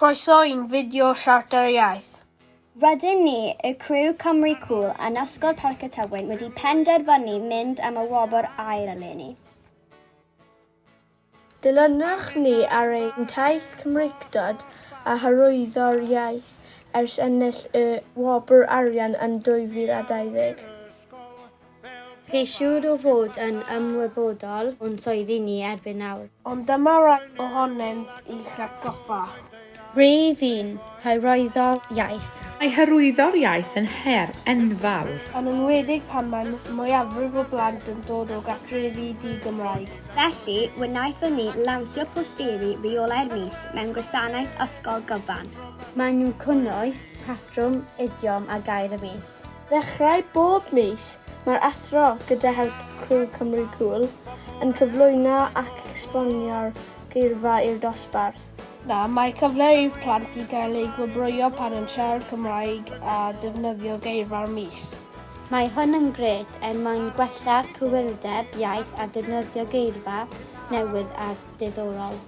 Croeso i'n fideo Siarter Iaith. Rydyn ni, y Criw Cymy Cŵl yn Ysgol Parc y Tywyn wedi penderfynu mynd am y Wobr Aur eleni. Dilynwch ni ar ein taith Cymreigdod a hyrwyddo'r iaith ers ennill y Wobr Arian yn 2020. Ceisiwr o fod yn ymwybodol o'n swyddi ni erbyn nawr. Ond dyma rai ohonynt i'ch atgoffa. Fi'n hyrwyddo'r iaith. Mae hyrwyddo'r iaith yn her enfawr. Yn enwedig pan mae mwyafrif o blant yn dod o gartrefi di-Gymraeg. Felly, wnaethon ni lawnsio posteri reolau'r mis mewn gwasanaeth ysgol gyfan. Maen nhw'n cynnwys patrwm, idiom a gair y mis. Ddechrau bob mis, mae'r athro gyda help Criw Cymy Cŵl yn cyflwyno ac esbonio'r geirfa i'r dosbarth. Mae cyfle i'r plant i gael ei gwobrwyo pan yn siarad Cymraeg a defnyddio geirfa'r mis. Mae hwn yn gred mwyn gwella cywirdeb iaith a defnyddio geirfa newydd a diddorol.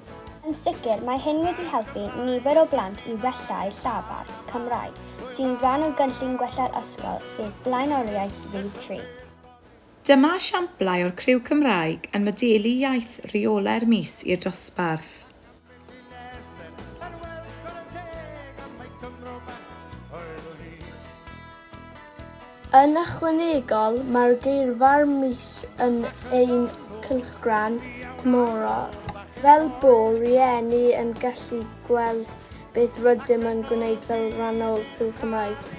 Yn sicr, mae hyn wedi helpu nifer o blant i wella eu llafar Cymraeg sy'n rhan o gynllun gwella'r ysgol sef blaenoriaeth rhif 3. Dyma esiamplau o'r Criw Cymraeg yn modelu iaith reolau'r mis i'r dosbarth. Yn ychwanegol, mae'r geirfa'r mis yn ein cylchgran tymhorol, fel bod rhieni yn gallu gweld beth rydym yn gwneud fel rhan o Criw Cymraeg.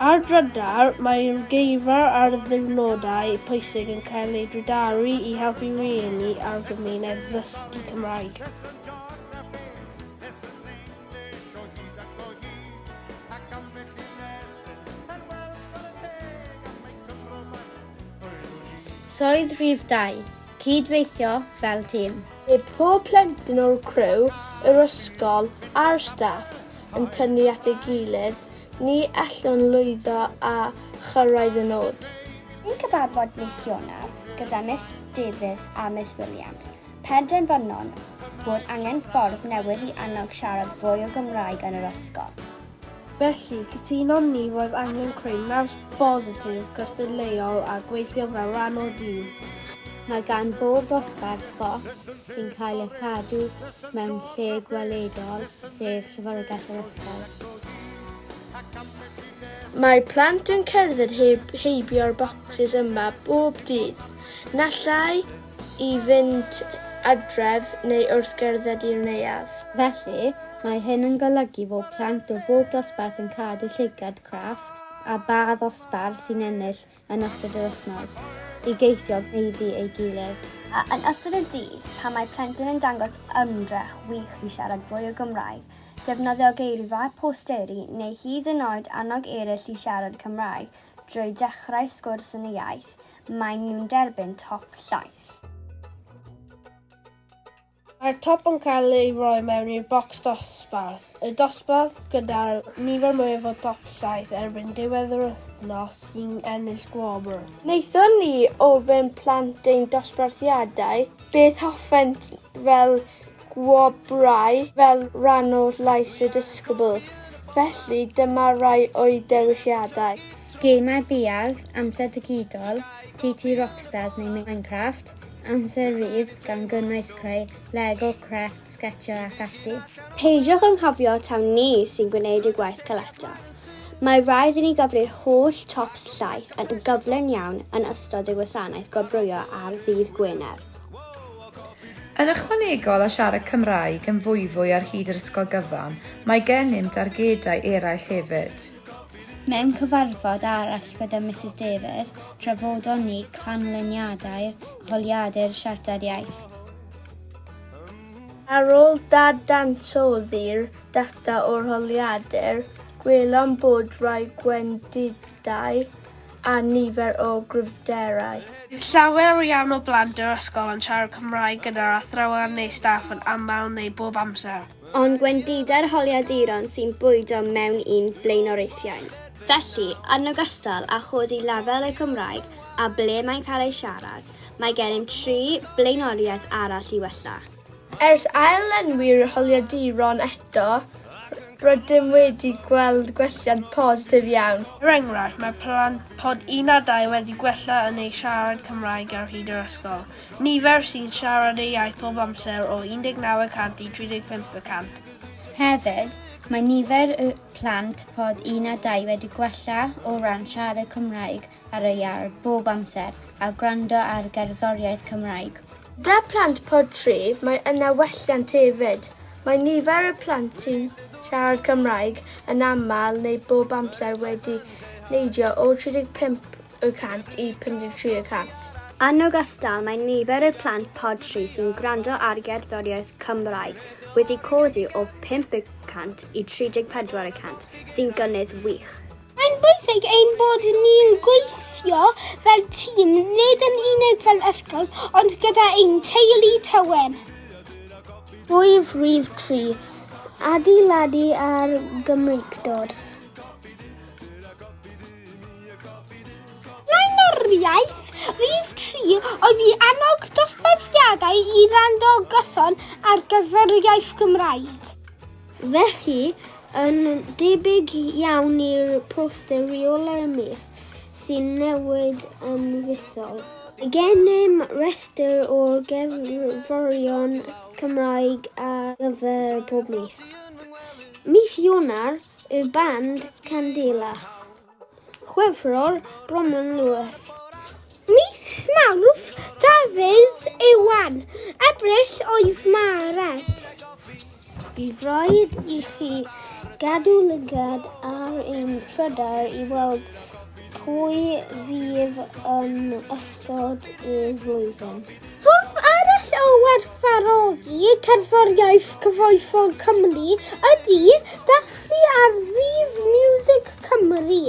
Ar drydar, mae'r geirfa ar ddiwrnodau pwysig yn cael ei drydaru i helpu rhieni a'r gymuned ddysgu Cymraeg. Swydd rhif 2. Cydweithio fel tîm. Mae pob plentyn o'r criw, yr ysgol a'r staff yn tynnu at ei gilydd, ni allwn lwyddo a chyrraedd y nod. Ni'n cyfarfod mis Ionawr gyda Miss Davies a Miss Williams. Penderfynon bod angen ffordd newydd i annog siarad fwy o Gymraeg yn yr ysgol. Felly, cytunon ni roedd angen creu naws bositif, cystadleuol a gweithio fel rhan o dîm. Mae gan bob ddosbarth bocs sy'n cael ei chadw mewn lle gweledol, sef llyfrgell yr ysgol. Mae plant yn cerdded heibio'r bocsys yma bob dydd, nallai i fynd adref neu wrth gerdded i'r neuadd. Felly, mae hyn yn golygu fod plant o bob dosbarth yn cadw llygad craff a ba ddosbarth sy'n ennill yn ystod yr wythnos i geisio gneuddi ei gilydd. A yn ystod y dydd, pan mae plentyn yn dangos ymdrech wych i siarad fwy o Gymraeg, defnyddio geirfa posteri neu hyd yn oed annog eraill i siarad Cymraeg drwy dechrau sgwrs yn y iaith, maen nhw'n derbyn top llaeth. Mae'r top yn cael ei roi mewn i'r bocs dosbarth. Y dosbarth gyda'r nifer mwyaf o top llaeth erbyn diwedd yr wythnos sy'n ennill gwobr. Wnaethon ni ofyn plant ein dosbarthiadau beth hoffent fel gwobrau fel rhan o'r lais y disgybl. Felly dyma rai o'i dewisiadau. Gemau biardd, amser digidol, TT Rockstars neu Minecraft, amser rydd gan gynnwys creu, Lego, crefft, sgetio ac ati. Peidiwch yn cofio taw ni sy'n gwneud y gwaith caletach. Mae rhaid i ni gyfri'r holl tops llaeth yn gyflym iawn yn ystod y gwasanaeth gwobrwyo ar ddydd Gwener. Yn ychwanegol a siarad Cymraeg yn fwy ar hyd yr ysgol gyfan, mae gennym dargedau eraill hefyd. Mewn cyfarfod arall gyda Mrs Davies, trafodon ni canlyniadau'r holiadur Siarter Iaith. Ar ôl dadansoddi'r data o'r holiadur, gwelwn bod rai gwendidau a nifer o gryfderau. Llawer iawn o blant yr ysgol yn siarad Cymraeg gyda'r athrawon neu staff yn aml neu bob amser. Ond gwendidau'r holiaduron sy'n bwydo mewn un blaenoraethiau. Felly, yn ogystal â chodi lefel y Cymraeg a ble mae'n cael ei siarad, mae gennym 3 blaenoriaeth arall i wella. Ers ailenwi'r holiaduron eto, rydym wedi gweld gwelliad positif iawn. Er enghraifft, mae plant pod 1 a 2 wedi gwella yn ei siarad Cymraeg ar hyd yr ysgol. Nifer sy'n siarad ei iaith bob amser o 19% i 35%. Hefyd, mae nifer y plant pod 1 a 2 wedi gwella o ran siarad Cymraeg ar y iard bob amser a gwrando ar gerddoriaeth Cymraeg. Da plant pod 3, mae yna welliant hefyd. Mae nifer y plant sy'n siarad Cymraeg yn aml neu bob amser wedi neidio o 35% i 53%. Yn ogystal, mae nifer y plant pod 3 sy'n gwrando ar gerddoriaeth Cymraeg wedi codi o 5% i 34%, sy'n gynnydd wych. Mae'n bwysig ein bod ni'n gweithio fel tîm, nid yn unig fel ysgol, ond gyda ein teulu Tywyn. Rhif 3. Adeiladu ar Gymreigdod. Blaenoriaeth rhif 3 oedd i annog dosbarthiadau i rando gyson ar gerddoriaeth Gymraeg. Felly, yn debyg iawn i'r posteriolau'r mis sy'n newid yn fuddol. Gennym restr o'r gerddorion Cymraeg ar gyfer pob mis. Mis Ionar, y band Candelas. Chwefror, Bromon Lewis. Mis Mawrth, Dafydd Iwan. Ebrill oedd Mared. Bydd rhaid i chi gadw lygad ar ein trydar i weld pwy fydd yn ystod y flwyddyn. Ffordd arall o werthfawrogi cerddoriaeth cyfoethog Cymru ydy dathlu ar Ddydd Miwsig Cymru.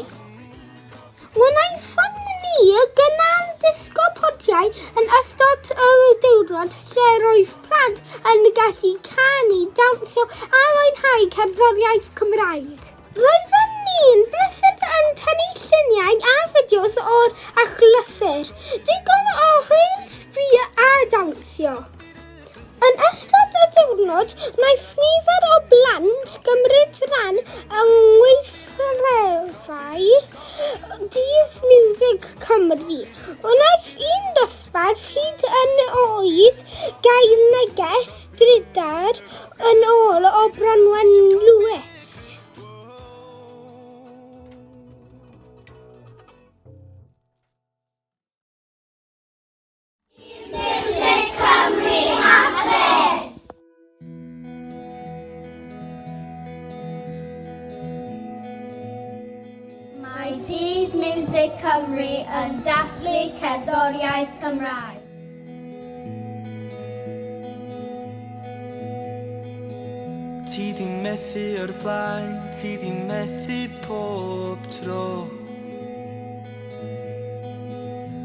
Wnaethon ni gynnal disgo podiau yn ystod y diwrnod lle roedd plant yn gallu canu, dawnsio a mwynhau cerddoriaeth Cymraeg. Roeddwn ni'n brysur yn tynnu lluniau a fideos o'r achlythyr, digon o hwyl a dawnsio. Yn ystod y diwrnod, wnaeth nifer o blant gymryd rhan yng ngweithdrefau Dydd Miwsig Cymru. Wnaeth un dosbarth hyd yn oed gael neges drydar yn ôl o Bronwen Lewis. Mae Dydd Miwsig Cymru yn dathlu cerddoriaeth Cymraeg. Ti di methu o'r blaen, ti di methu pob tro.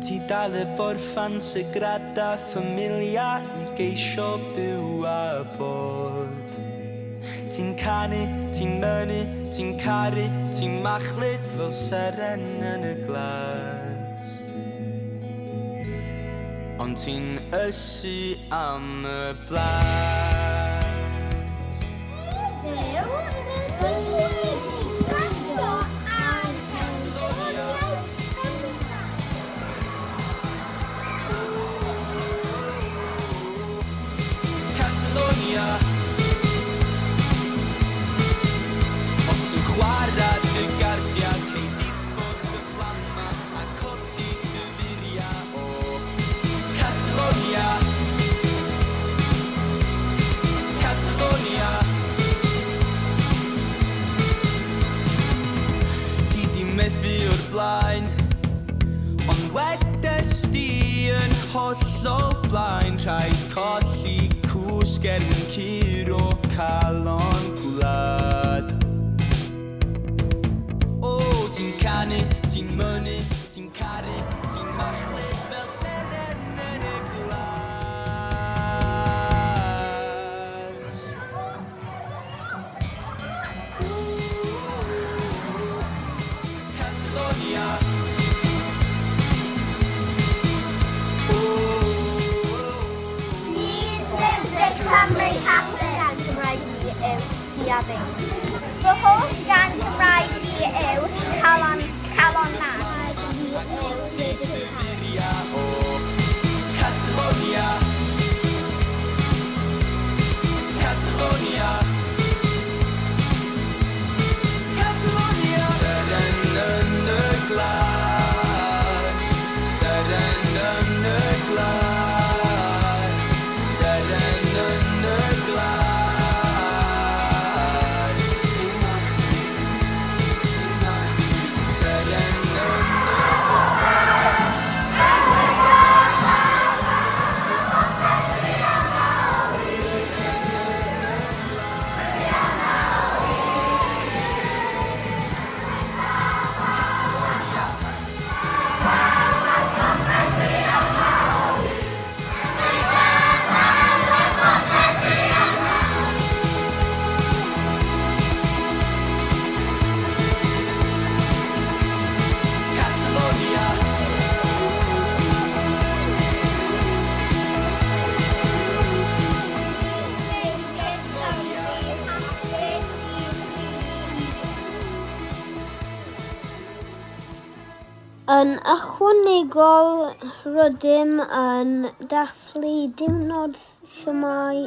Ti dal y borffan sygrada ffamilia i geisio byw a bod. Ti'n canu, ti'n mynnu, ti'n caru, ti'n machlud fel seren yn y glas. Ond ti'n ysu am y blas. Catalonia. Blaen, ond wedes di yn hollol blaen, rhaid colli cwsg cur o calon gwlad. O, ti'n canu, ti'n mynnu, ti'n caru, ti'n machlud fel seren yn y glas. Cymru gan Gymraeg fi yw Siarter. Fy holl gan Gymraeg fi yw calon na. Catalonia, Catalonia, Catalonia. Seren yn y glas, seren yn y glas, seren yn y glas. Yn ychwanegol, rydym yn dathlu diwrnod symau.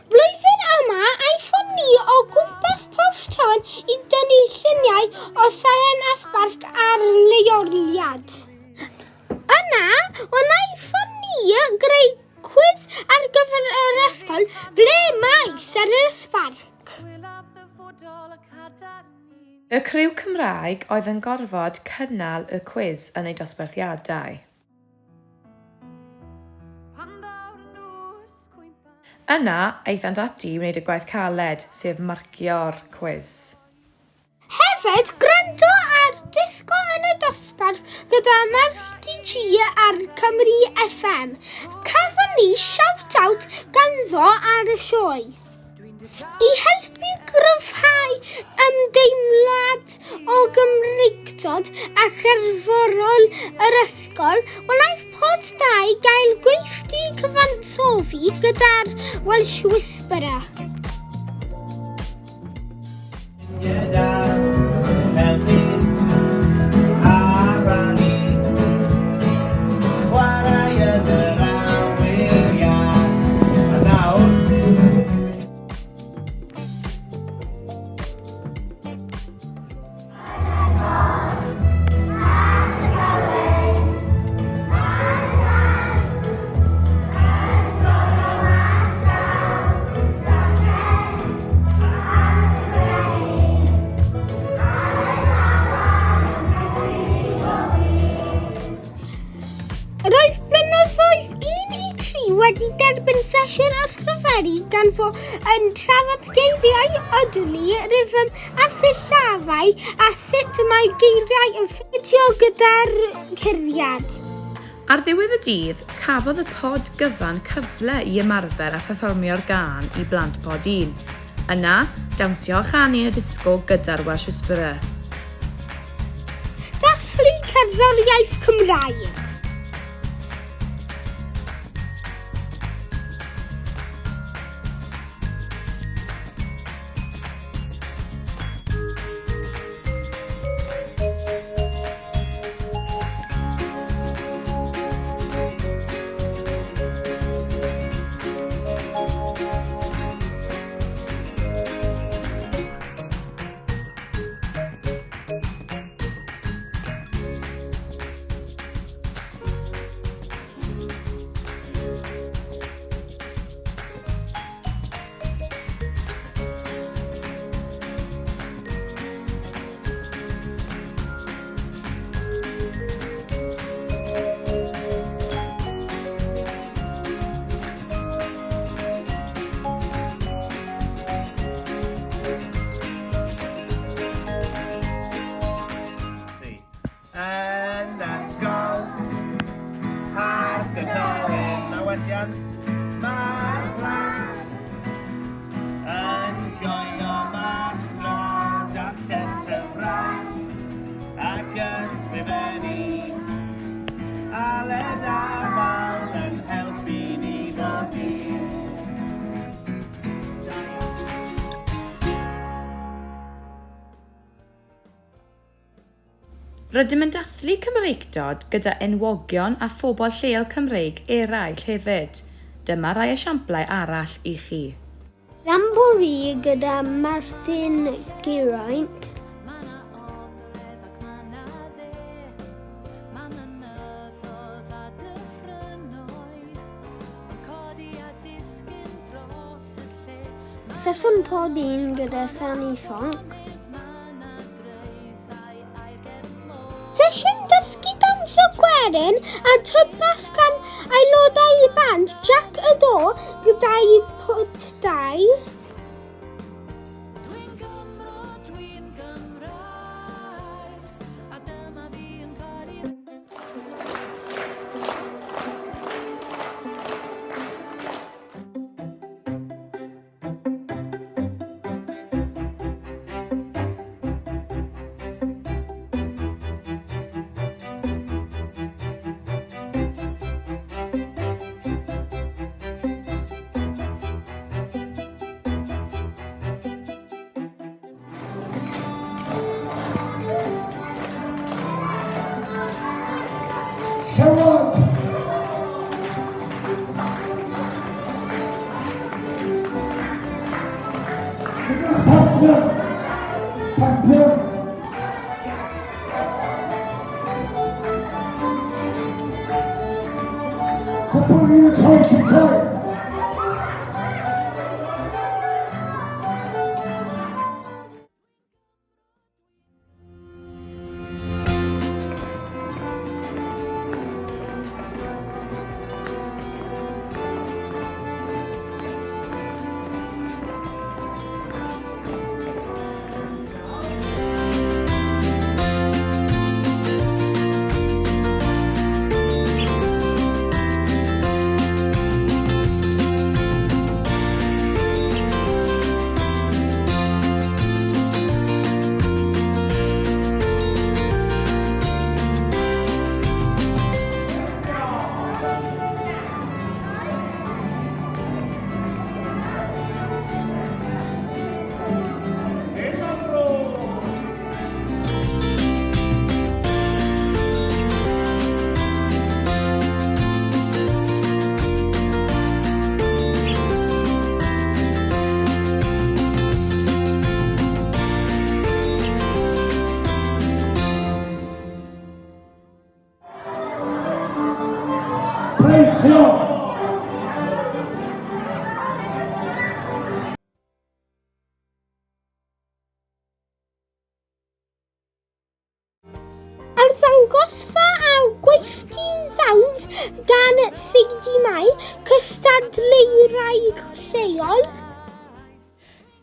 Blwyddyn yma, aethon ni o gwmpas Porth Tywyn I dynnu lluniau o seren ysbarc ar leoliad. Yna, wnaethon ni greu cwiz ar gyfer yr ysgol ble mae seren ysbarc. Y Criw Cymraeg oedd yn gorfod cynnal y cwiz yn ei dosbarthiadau. Yna, eithant ati i wneud y gwaith caled, sef marcio'r cwiz. Hefyd, gwrando ar disgo yn y dosbarth gyda Parc y Tywyn ar Cymru FM. Cafon ni shout-out ganddo ar y sioe. I helpu gryfhau ymdeimlad o Gymreigdod a cherddorol yr ysgol, wnaeth Pod 2 gael gweithdy cyfansoddi gyda'r Welsh Whisperer. Roedd blynyddoedd 1 I 3 wedi derbyn sesiwn ysgrifennu gan fo yn trafod geiriau odli, rhythm a ddillafau a sut mae geiriau yn ffidio gyda'r curiad. Ar ddiwedd y dydd, cafodd y pod gyfan cyfle i ymarfer a pherfformio'r gân i blant pod 1. Yna, dawnsio a chanu yn y disgo gyda'r Welsh Whisperer. Dathlu cerddoriaeth Cymraeg. Yn ysgol, Parc y Tywyn, mae'r plant yn joio mas draw darllen llyfrau ac ysgrifennu. Aled amal yn helpu ni ddod i'r. Rydym yn dathlu Cymreigdod gyda enwogion a phobl lleol Cymreig eraill hefyd. Dyma rai esiamplau arall i chi. Ddambori gyda Martin Geraint. Sesiwn pod 1 gyda Sani Sonc. Sesiwn dysgu dawnsio gwerin a tybeth gan aelodau i band Jack y Do gyda'i pwtdau. Siarad! Partner! Cwpl i'r coed sy'n coed! Arddangosfa a gweithdy ddawns gan Dyma, cystadleurau lleol.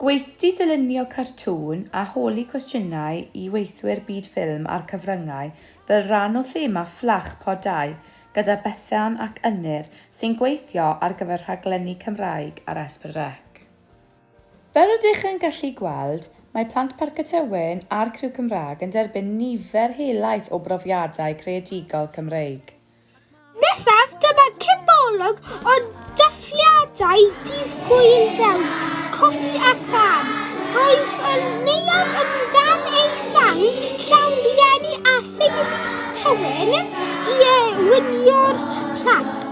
Gweithdi dylunio cartŵn a holi cwestiynau i weithwyr byd ffilm a'r cyfryngau fel rhan o thema fflach podau gyda Bethan ac Ynir sy'n gweithio ar gyfer rhaglenni Cymraeg ar S4C. Fel rydych yn gallu gweld, mae plant Parc y Tywyn a'r Criw Cymraeg yn derbyn nifer helaeth o brofiadau creadigol Cymreig. Nesaf, dyma cybolog o dathliadau dydd Gŵyl Dew, coffi a chan. Roedd y neuaf yn dan ei sang llawn rieni a theulu Tywyn i wynio'r plant.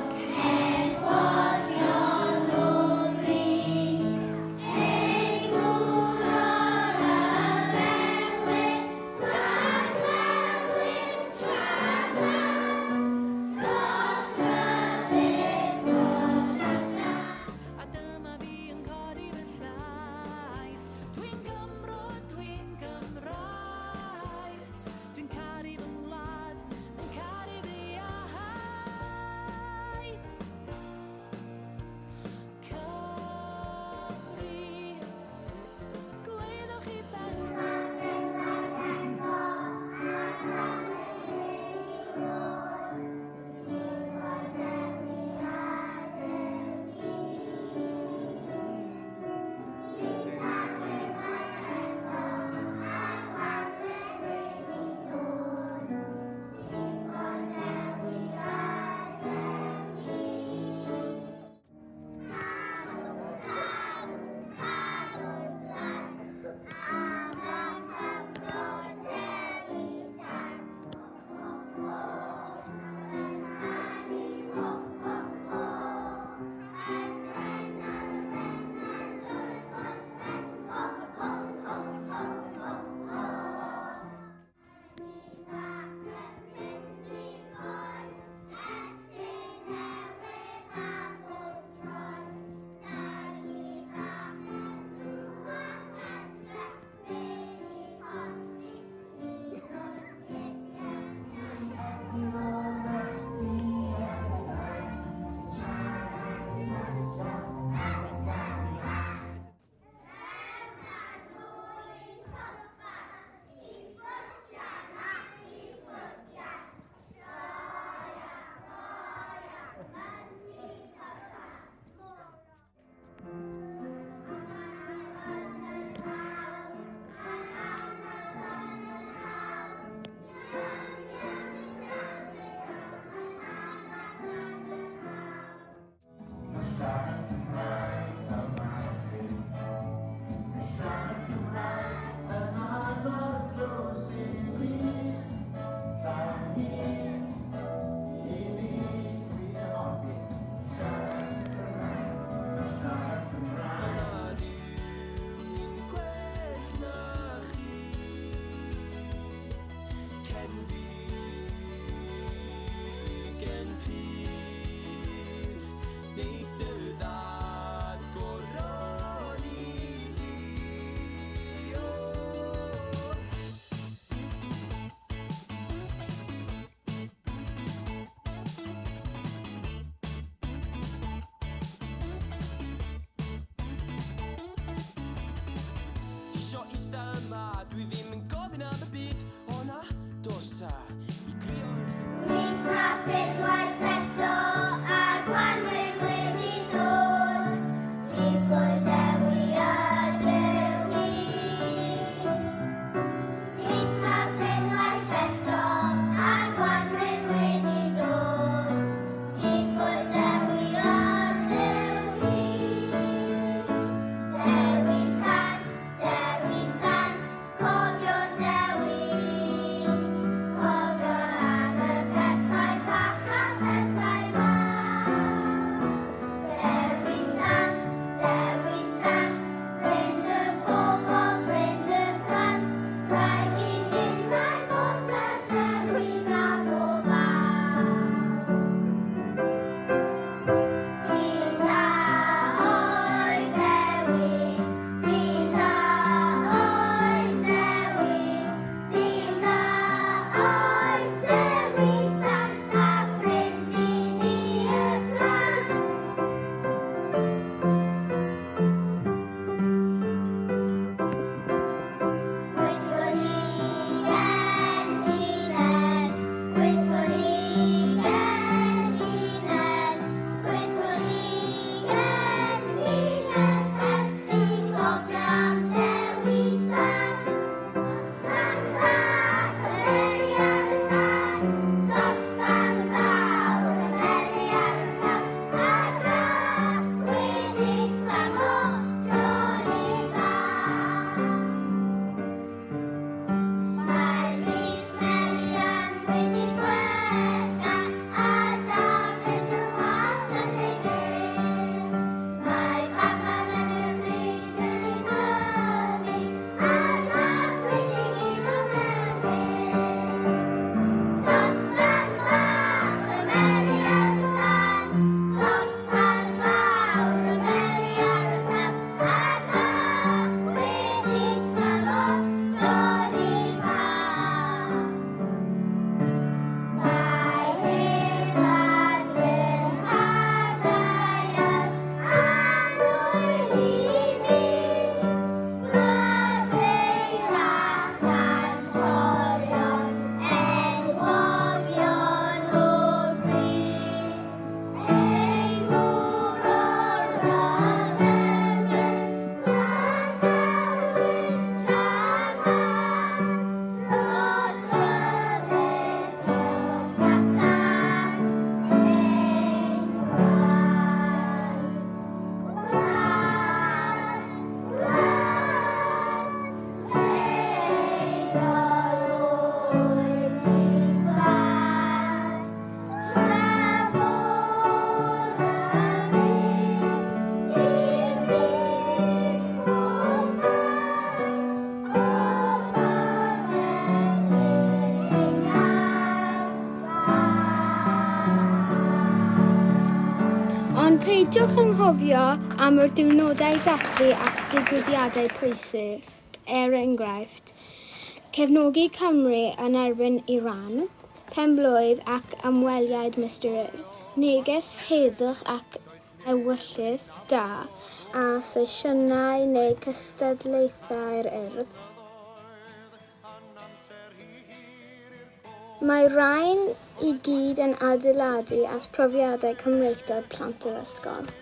Dwi ddim yn gofyn am y byd, o na, dos ta, I grio. Mis Mapit waith eto, a Gwanwyn wedi dod, Dydd Gŵyl Dewi a Dewi. Mis Mapit waith eto, a Gwanwyn wedi dod, Dydd Gŵyl Dewi a Dewi. Dewi Sant, cofio Dewi, cofio am y pethau bach a Ond peidiwch anghofio am yr diwrnodau dathlu ac digwyddiadau pwysig. Enghraifft, cefnogi Cymru yn erbyn Iran, penblwydd ac ymweliad Mr Earth, neges heddwch ac ewyllus da, a sesiynau neu cystadlaethau'r Urdd. Mae rhain i gyd yn adeiladu at profiadau Cymreigdod plant yr ysgol.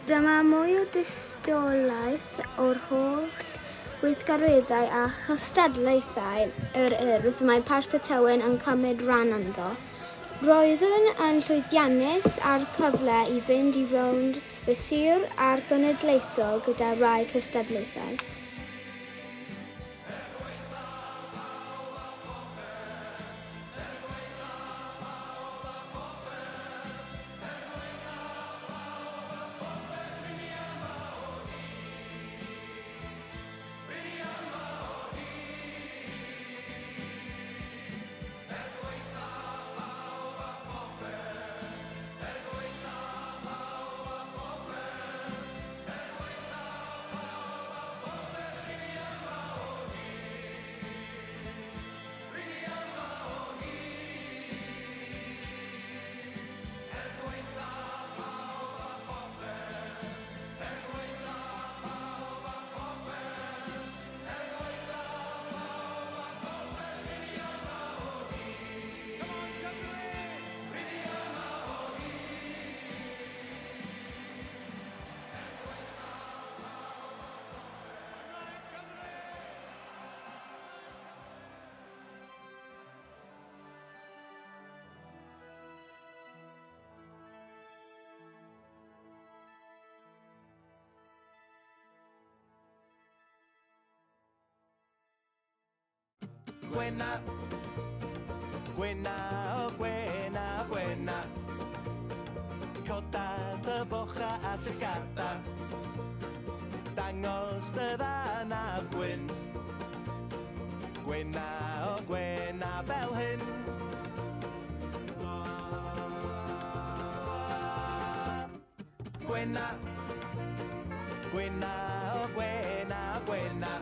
Dyma mwy o dystiolaeth o'r holl weithgareddau a chystadlaethau yr Urdd mae Parc y Tywyn yn cymryd rhan ynddo. Roeddwn yn llwyddiannus ar cyfle i fynd i rownd y sir a'r genedlaethol gyda rai cystadlaethau. Gwena, gwena, o gwena, gwena. Coda dy bocha a dy gada, dangos dy ddana gwyn. Gwena, o gwena, fel hyn. Gwena, gwena, o gwena, gwena.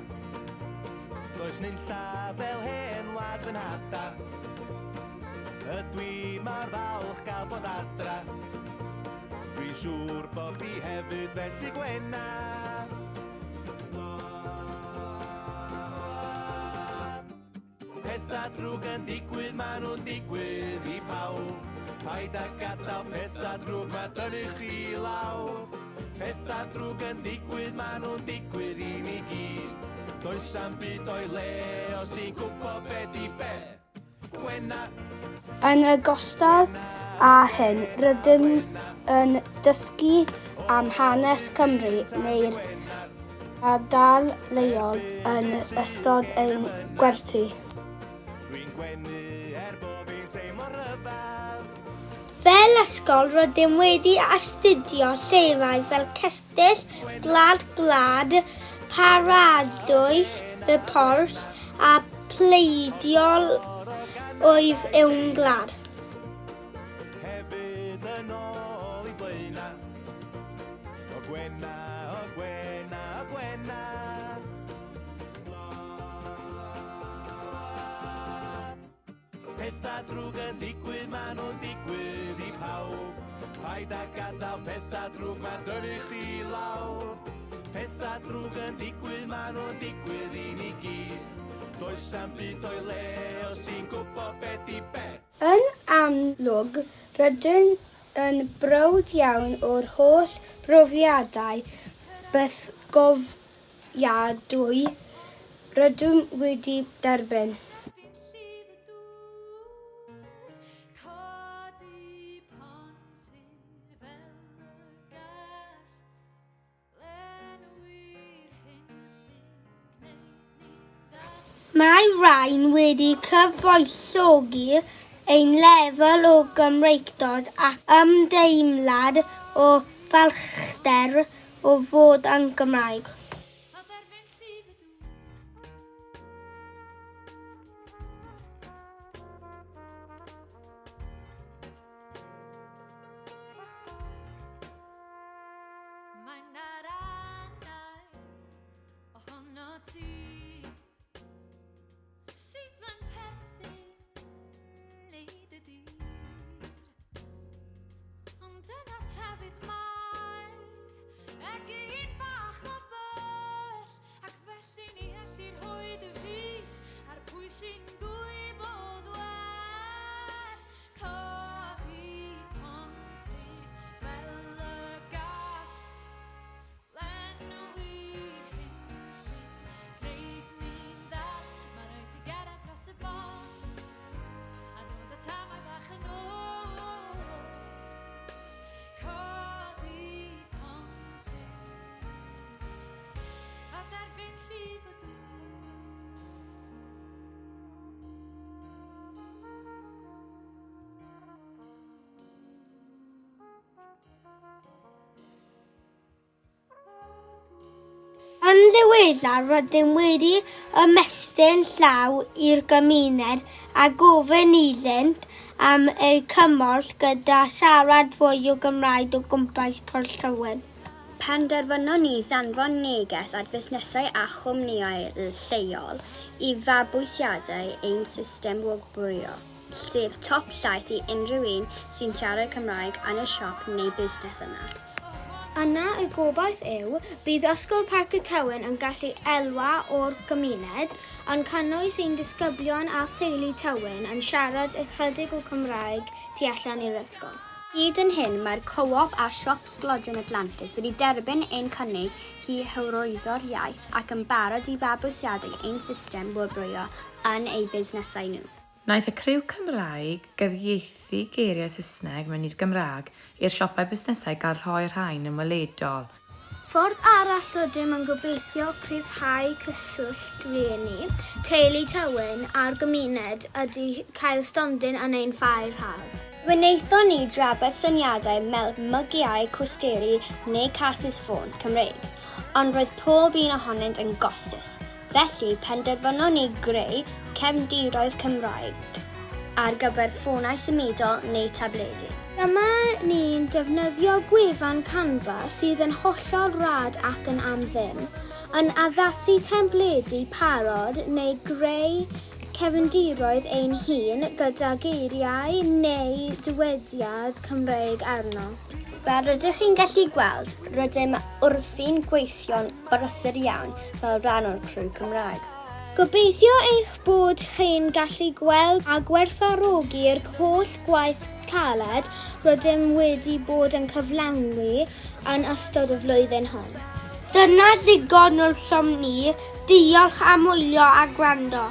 Does nunlla fel hen wlad fy nhada. Ydw i mor falch gael bod adra. Dwi'n siŵr bod chdi hefyd felly Gwenna. Pesa drwg yn digwydd, ma' nhw'n digwydd I pawb. Paid â gadael pesa drwg, ma' dynnu chi lawr. Pesa drwg yn digwydd, ma' nhw'n digwydd I ni gyd. Does am byd o'i le, os ti'n gwybod be di be. Gwenna. Yn ogystal â hyn, rydym yn dysgu am hanes Cymru neu'r ardal leol yn ystod ein gwersi. Fel ysgol, rydym wedi astudio llefau fel cestyll, gwlad, paradwys, y pors a pleidiol oedd yw'n glad. Hefyd yn ôl I blaena. O Gwenna, o Gwenna, o Gwenna. Pesa drwg yn digwydd, ma' nhw'n digwydd I pawb. Paid â gadael pesa drwg, ma' dynnu chi lawr. Pesa drwg yn digwydd, ma' nhw'n digwydd I ni gyd. Does am byd o'i le, os ti'n gwybod be di be. Yn amlwg, rydym yn browd iawn o'r holl brofiadau bythgofiadwy rydym wedi derbyn. Mae rhain wedi cyfoethogi ein lefel o Gymreigdod ac ymdeimlad o falchder o fod yn Gymraeg. Yn ddiweddar rydym wedi ymestyn llaw i'r gymuned a gofyn iddynt am eu cymorth gyda siarad fwy o Gymraeg o gwmpas Parc y Tywyn. Penderfynon ni ddanfon neges at busnesau a chwmnïau lleol I fabwysiadau ein system Wobr Aur, sef top llaeth I unrhyw un sy'n siarad Cymraeg yn y siop neu busnes yna. Yna y gobaith yw, bydd Ysgol Parc y Tywyn yn gallu elwa o'r gymuned, ond cynnwys ein disgyblion a theulu Tywyn yn siarad ychydig o Cymraeg tu allan i'r ysgol. Hyd yn hyn, mae'r co-op a siop sglodion Atlantis wedi derbyn ein cynnig I hyrwyddo'r iaith ac yn barod I fabwysiadau ein system Wobr Aur yn eu busnesau nhw. Wnaeth y Criw Cymraeg gyfieithu geiriau Saesneg mewn i'r Gymraeg i'r siopau busnesau gael rhoi rhain yn weledol. Ffordd arall rydym yn gobeithio cryfhau cyswllt rieni, teulu Tywyn a'r gymuned ydy cael stondin yn ein ffair haf. Wnaethon ni drafod syniadau mel mygiau cwsteri neu casus ffôn Cymreig, ond roedd pob un ohonynt yn gostus. Felly, penderfynon ni greu cefndiroedd Cymraeg ar gyfer ffonau symudol neu tabledu. Dyma ni'n defnyddio gwefan Canva sydd yn hollol rad ac yn am ddim, yn addasu tembledu parod neu greu cefndiroedd ein hun gyda geiriau neu dywediad Cymraeg arno. Fel rydych chi'n gallu gweld, rydym wrthi'n gweithio'n brysur iawn fel rhan o'r Criw Cymraeg. Gobeithio eich bod chi'n gallu gweld a gwerthfawrogi'r holl gwaith caled rydym wedi bod yn cyflawni yn ystod y flwyddyn hon. Dyna ddigon wrthom ni. Diolch am wylio a gwrando.